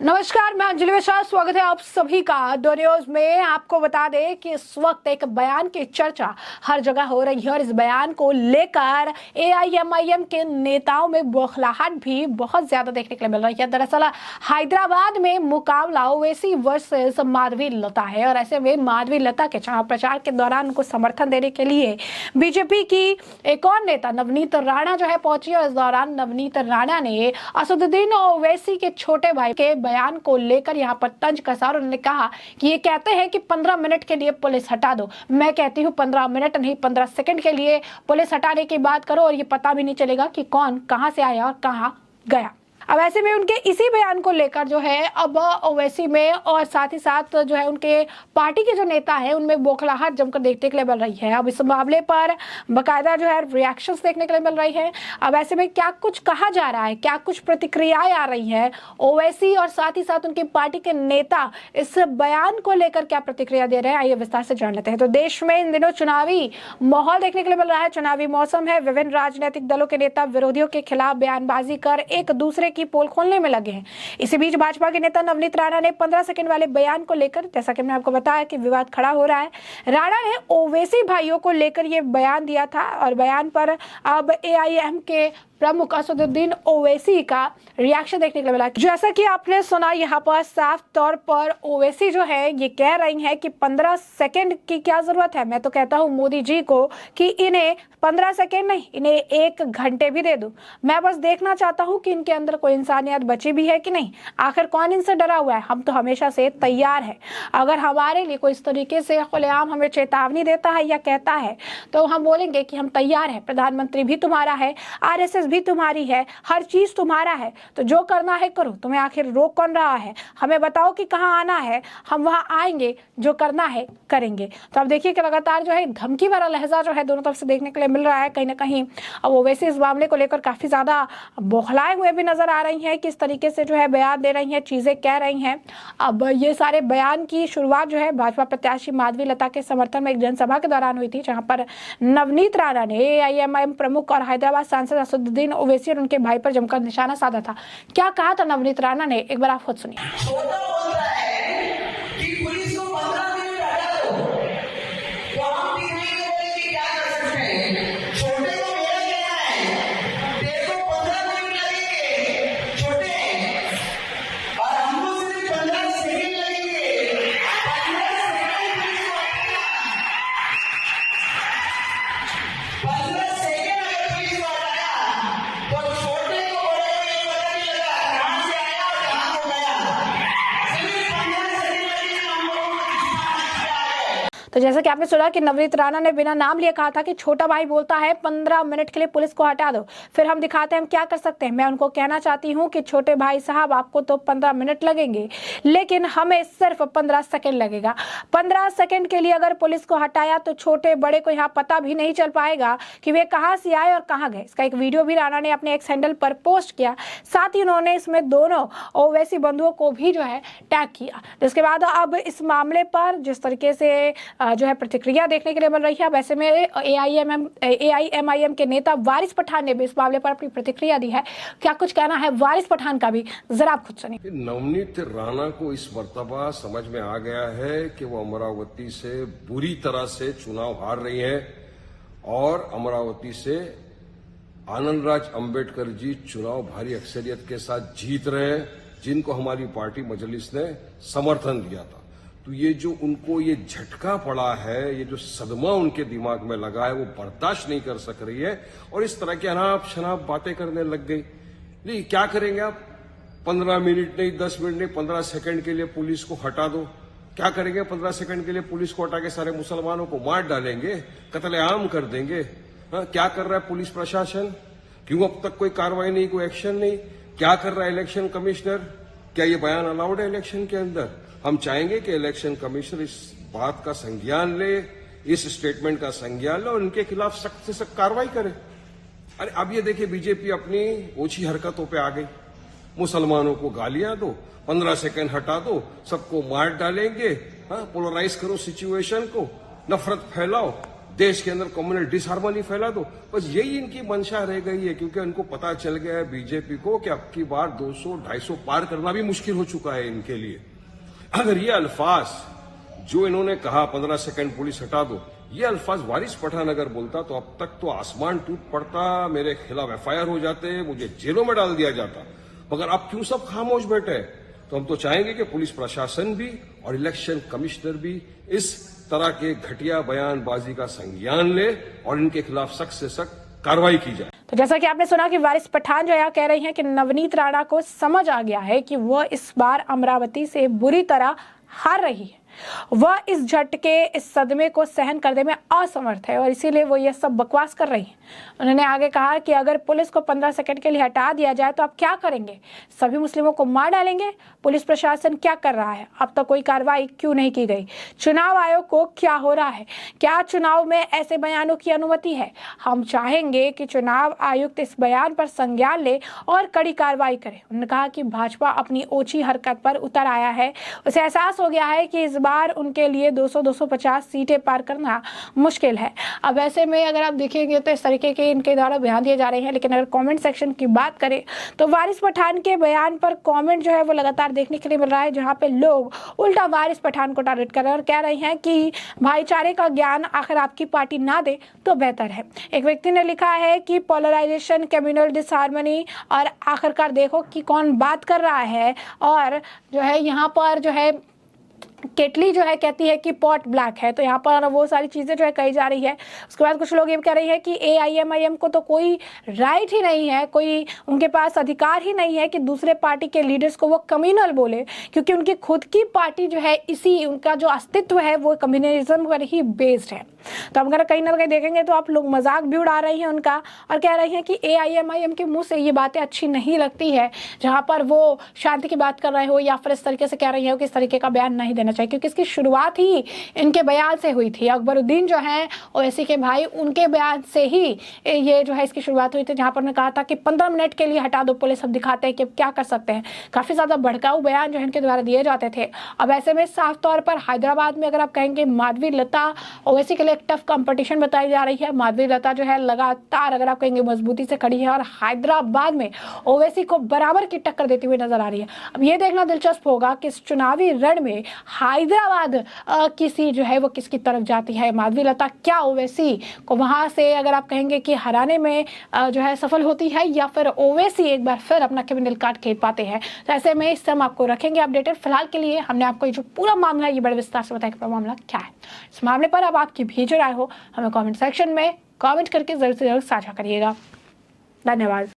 नमस्कार, मैं अंजलि मिश्रा। स्वागत है आप सभी का दो न्यूज में। आपको बता दें कि इस वक्त एक बयान की चर्चा हर जगह हो रही है और इस बयान को लेकर एआईएमआईएम के नेताओं में बौखलाहट भी बहुत ज्यादा देखने के लिए मिल रही है। दरअसल हैदराबाद में मुकाबला ओवैसी वर्सेस माधवी लता है और ऐसे में माधवी लता के चुनाव प्रचार के दौरान उनको समर्थन देने के लिए बीजेपी की एक और नेता नवनीत राणा जो है पहुंची और इस दौरान नवनीत राणा ने असदुद्दीन ओवैसी के छोटे भाई के बयान को लेकर यहां पर तंज कसा और उन्होंने कहा कि ये कहते हैं कि 15 मिनट के लिए पुलिस हटा दो। मैं कहती हूं 15 मिनट नहीं 15 सेकंड के लिए पुलिस हटाने की बात करो और ये पता भी नहीं चलेगा कि कौन कहां से आया और कहां गया। अब ऐसे में उनके इसी बयान को लेकर जो है अब ओवैसी में और साथ ही साथ जो है उनके पार्टी के जो नेता हैं उनमें बौखलाहट जमकर देखने के लिए मिल रही है। अब इस मामले पर बकायदा जो है रिएक्शंस देखने के लिए मिल रही है। अब ऐसे में क्या कुछ कहा जा रहा है, क्या कुछ प्रतिक्रियाएं आ रही है, ओवैसी और साथ ही साथ उनकी पार्टी के नेता इस बयान को लेकर क्या प्रतिक्रिया दे रहे हैं, आइए विस्तार से जान लेते हैं। तो देश में इन दिनों चुनावी माहौल देखने के लिए मिल रहा है, चुनावी मौसम है। विभिन्न राजनीतिक दलों के नेता विरोधियों के खिलाफ बयानबाजी कर एक दूसरे की पोल खोलने में लगे हैं। इसी बीच भाजपा के नेता नवनीत राणा ने 15 सेकंड वाले बयान को लेकर, जैसा कि मैंने आपको बताया कि विवाद खड़ा हो रहा है, राणा ने ओवैसी भाइयों को लेकर यह बयान दिया था और बयान पर अब एआईएम के प्रमुख असदुद्दीन ओवैसी का रिएक्शन देखने को मिला। जैसा कि आपने सुना, यहाँ पर साफ तौर पर ओवैसी जो है ये कह रही है कि 15 सेकंड की क्या जरूरत है। मैं तो कहता हूँ मोदी जी को कि इन्हें 15 सेकंड नहीं, इन्हें 1 घंटे भी दे दो। मैं बस देखना चाहता हूँ कि इनके अंदर कोई इंसानियत बची भी है कि नहीं। आखिर कौन इनसे डरा हुआ है? हम तो हमेशा से तैयार है। अगर हमारे लिए कोई इस तरीके से खुलेआम हमें चेतावनी देता है या कहता है तो हम बोलेंगे कि हम तैयार है। प्रधानमंत्री भी तुम्हारा है, आरएसएस भी तुम्हारी है, हर चीज तुम्हारा है, तो जो करना है करो। तुम्हें आखिर रोक कौन रहा है? हमें बताओ कि कहां आना है, हम वहां आएंगे, जो करना है करेंगे। तो अब देखिए कि लगातार जो है धमकी भरा लहजा जो है दोनों तरफ से देखने के लिए मिल रहा है। कहीं ना कहीं अब वो वैसे इस मामले को लेकर काफी ज्यादा बौखलाए हुए भी नजर आ रही हैं, किस तरीके से जो है बयान दे रही हैं, चीजें कह रही हैं। अब ये सारे बयान की शुरुआत जो है भाजपा प्रत्याशी माधवी लता के समर्थन में एक जनसभा के दौरान हुई थी, जहां पर नवनीत राणा ने एआईएमआईएम प्रमुख और हैदराबाद सांसद असदुद्दीन ओवैसी और उनके भाई पर जमकर निशाना साधा था। क्या कहा था नवनीत राणा ने, एक बार आप खुद सुनिए। तो जैसा कि आपने सुना कि नवनीत राणा ने बिना नाम लिए कहा था कि छोटा भाई बोलता है 15 मिनट के लिए पुलिस को हटा दो, फिर हम दिखाते हैं हम क्या कर सकते हैं। मैं उनको कहना चाहती हूं कि छोटे भाई साहब आपको तो 15 मिनट लगेंगे, लेकिन हमें सिर्फ 15 सेकंड लगेगा। 15 सेकंड के लिए अगर पुलिस को हटाया तो छोटे बड़े को यहाँ पता भी नहीं चल पाएगा कि वे कहाँ से आए और कहाँ गए। इसका एक वीडियो भी राणा ने अपने एक्स हैंडल पर पोस्ट किया। साथ ही उन्होंने इसमें दोनों ओवैसी बंधुओं को भी जो है टैग किया। जिसके बाद अब इस मामले पर जिस तरीके से जो है प्रतिक्रिया देखने के लिए मिल रही है, वैसे में एआईएमआईएम के नेता वारिस पठान ने भी इस मामले पर अपनी प्रतिक्रिया दी है। क्या कुछ कहना है वारिस पठान का भी, जरा आप खुद सुनिए। नवनीत राणा को इस मर्तबा समझ में आ गया है कि वो अमरावती से बुरी तरह से चुनाव हार रही है और अमरावती से आनंदराज अंबेडकर जी चुनाव भारी अक्सरियत के साथ जीत रहे हैं, जिनको हमारी पार्टी मजलिस ने समर्थन दिया था। तो ये जो उनको ये झटका पड़ा है, ये जो सदमा उनके दिमाग में लगा है, वो बर्दाश्त नहीं कर सक रही है और इस तरह की अनाप शनाप बातें करने लग गई। नहीं, क्या करेंगे आप? 15 मिनट नहीं, 10 मिनट नहीं, 15 सेकंड के लिए पुलिस को हटा दो। क्या करेंगे? 15 सेकंड के लिए पुलिस को हटा के सारे मुसलमानों को मार डालेंगे, कत्लेआम कर देंगे। क्या कर रहा है पुलिस प्रशासन? क्यों अब तक कोई कार्रवाई नहीं, कोई एक्शन नहीं? क्या कर रहा है इलेक्शन कमिश्नर? क्या ये बयान अलाउड है इलेक्शन के अंदर? हम चाहेंगे कि इलेक्शन कमिश्नर इस बात का संज्ञान ले, इस स्टेटमेंट का संज्ञान ले और इनके खिलाफ सख्त से सख्त कार्रवाई करे। अरे अब ये देखिए बीजेपी अपनी ओछी हरकतों पे आ गई। मुसलमानों को गालियां दो, 15 सेकंड हटा दो, सबको मार डालेंगे, पोलराइज करो सिचुएशन को, नफरत फैलाओ। देश के अंदर कम्युनल डिसहार्मनी फैला दो। बस यही इनकी मंशा रह गई है, क्योंकि इनको पता चल गया है बीजेपी को कि अब की बार 200-250 पार करना भी मुश्किल हो चुका है इनके लिए। अगर ये अल्फाज जो इन्होंने कहा 15 सेकंड पुलिस हटा दो, ये अल्फाज वारिस पठान अगर बोलता तो अब तक तो आसमान टूट पड़ता, मेरे खिलाफ एफआईआर हो जाते, मुझे जेलों में डाल दिया जाता। मगर अब क्यों सब खामोश बैठे हैं? तो हम तो चाहेंगे कि पुलिस प्रशासन भी और इलेक्शन कमिश्नर भी इस तरह के घटिया बयानबाजी का संज्ञान ले और इनके खिलाफ सख्त से सख्त कार्रवाई की जाए। तो जैसा कि आपने सुना कि वारिस पठान जो है कह रही हैं कि नवनीत राणा को समझ आ गया है कि वह इस बार अमरावती से बुरी तरह हार रही है, वह इस झटके, इस सदमे को सहन करने में असमर्थ है और इसीलिए वो ये सब बकवास कर रही है। उन्होंने आगे कहा कि अगर पुलिस को 15 सेकंड के लिए हटा दिया जाए तो आप क्या करेंगे? सभी मुस्लिमों को मार डालेंगे? पुलिस प्रशासन क्या कर रहा है? अब तक कोई कार्रवाई क्यों नहीं की गई? चुनाव आयोग को क्या हो रहा है? क्या चुनाव में ऐसे बयानों की अनुमति है? हम चाहेंगे कि चुनाव आयुक्त इस बयान पर संज्ञान ले और कड़ी कार्रवाई करे। उन्होंने कहा कि भाजपा अपनी ओछी हरकत पर उतर आया है, उसे एहसास हो गया है कि इस बार उनके लिए 200-250 सीटें पार करना मुश्किल है। अब ऐसे में अगर आप देखेंगे तो इस तरीके के इनके द्वारा बयान दिए जा रहे हैं, लेकिन अगर कमेंट सेक्शन की बात करें तो वारिस पठान के बयान पर कमेंट जो है वो लगातार देखने के लिए मिल रहा है, जहां पे लोग उल्टा वारिस पठान को टारगेट कर रहे हैं और कह रहे हैं कि भाईचारे का ज्ञान आखिर आपकी पार्टी ना दे तो बेहतर है। एक व्यक्ति ने लिखा है कि पोलराइजेशन, कम्युनल डिसहार्मनी और आखिरकार देखो कि कौन बात कर रहा है। और जो है यहाँ पर जो है केटली जो है कहती है कि पॉट ब्लैक है, तो यहाँ पर वो सारी चीज़ें जो है कही जा रही है। उसके बाद कुछ लोग ये कह रही है कि AIMIM को तो कोई राइट ही नहीं है, कोई उनके पास अधिकार ही नहीं है कि दूसरे पार्टी के लीडर्स को वो कम्युनल बोले, क्योंकि उनकी खुद की पार्टी जो है इसी उनका जो अस्तित्व है वो कम्युनलिज्म पर ही बेस्ड है। तो अगर कहीं ना कहीं देखेंगे तो आप लोग मजाक भी उड़ा रही हैं उनका और कह रही हैं कि AIMIM के मुंह से ये बातें अच्छी नहीं लगती है, जहाँ पर वो शांति की बात कर रहे हो या फिर इस तरीके से कह रही हो कि इस तरीके का बयान नहीं देना चाहिए, क्योंकि इसकी शुरुआत ही इनके बयान से हुई थी। अकबरुद्दीन जो हैं ओवैसी के भाई, उनके बयान से ही ये जो है इसकी शुरुआत हुई थी, जहाँ पर उन्होंने कहा था कि 15 मिनट के लिए हटा दो पुलिस, अब दिखाते हैं कि क्या कर सकते हैं। काफ़ी ज़्यादा भड़काऊ बयान जो है इनके द्वारा दिए जाते थे। अब ऐसे में साफ तौर पर हैदराबाद में अगर आप कहेंगे माधवी लता ओवैसी के लिए एक टफ कंपटीशन बताई जा रही है। माधवी लता जो है लगातार अगर आप कहेंगे मजबूती से खड़ी है और हैदराबाद में ओवैसी को बराबर की टक्कर देती हुई नजर आ रही है। अब ये देखना दिलचस्प होगा कि इस चुनावी रण में हैदराबाद की सीट जो है वो किसकी तरफ जाती है। माधवी लता क्या ओवैसी को वहां से अगर आप कहेंगे कि हराने में जो है सफल होती है, या फिर ओवैसी एक बार फिर अपना क्रिमिनल कार्ड खेल पाते हैं। तो ऐसे में इस समय आपको रखेंगे अपडेटेड। फिलहाल के लिए हमने आपको ये जो पूरा मामला है ये बड़े विस्तार से बताया कि पूरा मामला क्या है। इस मामले पर अब आपकी भी जो राय हो हमें कमेंट सेक्शन में कमेंट करके जरूर से जरूर साझा करिएगा। धन्यवाद।